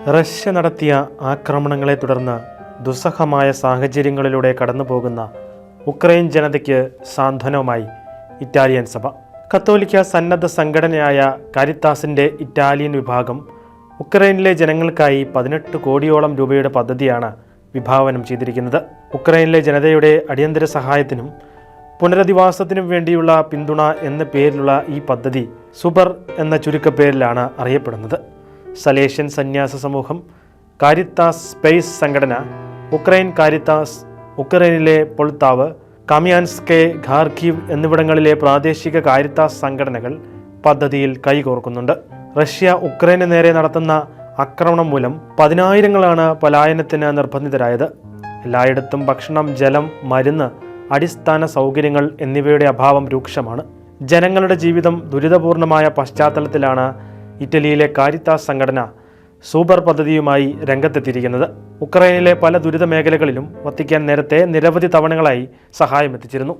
Russia നടത്തിയ ആക്രമണങ്ങളെ തുടർന്ന് ദുസ്സഹമായ സാഹചര്യങ്ങളിലൂടെ കടന്നുപോകുന്ന ഉക്രൈൻ ജനതയ്ക്ക് സാന്ത്വനവുമായി ഇറ്റാലിയൻ സഭ. കത്തോലിക്ക സന്നദ്ധ സംഘടനയായ കാരിത്താസിൻ്റെ ഇറ്റാലിയൻ വിഭാഗം ഉക്രൈനിലെ ജനങ്ങൾക്കായി 18 കോടിയോളം രൂപയുടെ പദ്ധതിയാണ് വിഭാവനം ചെയ്തിരിക്കുന്നത്. ഉക്രൈനിലെ ജനതയുടെ അടിയന്തര സഹായത്തിനും പുനരധിവാസത്തിനും വേണ്ടിയുള്ള പിന്തുണ എന്ന പേരിലുള്ള ഈ പദ്ധതി സൂപ്പർ എന്ന ചുരുക്കപ്പേരിലാണ് അറിയപ്പെടുന്നത്. സലേഷ്യൻ സന്യാസ സമൂഹം, കാരിത്താസ് സ്പേസ് സംഘടന, ഉക്രൈൻ കാരിത്താസ്, ഉക്രൈനിലെ പൊൾത്താവ്, കാമിയാൻസ്കെ, ഖാർക്കീവ് എന്നിവിടങ്ങളിലെ പ്രാദേശിക കാരിത്താസ് സംഘടനകൾ പദ്ധതിയിൽ കൈകോർക്കുന്നുണ്ട്. റഷ്യ ഉക്രൈന് നേരെ നടത്തുന്ന ആക്രമണം മൂലം പതിനായിരങ്ങളാണ് പലായനത്തിന് നിർബന്ധിതരായത്. എല്ലായിടത്തും ഭക്ഷണം, ജലം, മരുന്ന്, അടിസ്ഥാന സൗകര്യങ്ങൾ എന്നിവയുടെ അഭാവം രൂക്ഷമാണ്. ജനങ്ങളുടെ ജീവിതം ദുരിതപൂർണമായ പശ്ചാത്തലത്തിലാണ് ഇറ്റലിയിലെ കാരിത്താസ് സംഘടന സൂപ്പർ പദ്ധതിയുമായി രംഗത്തെത്തിയിരിക്കുന്നത്. ഉക്രൈനിലെ പല ദുരിത മേഖലകളിലും വത്തിക്കാൻ നേരത്തെ നിരവധി തവണകളായി സഹായം എത്തിച്ചിരുന്നു.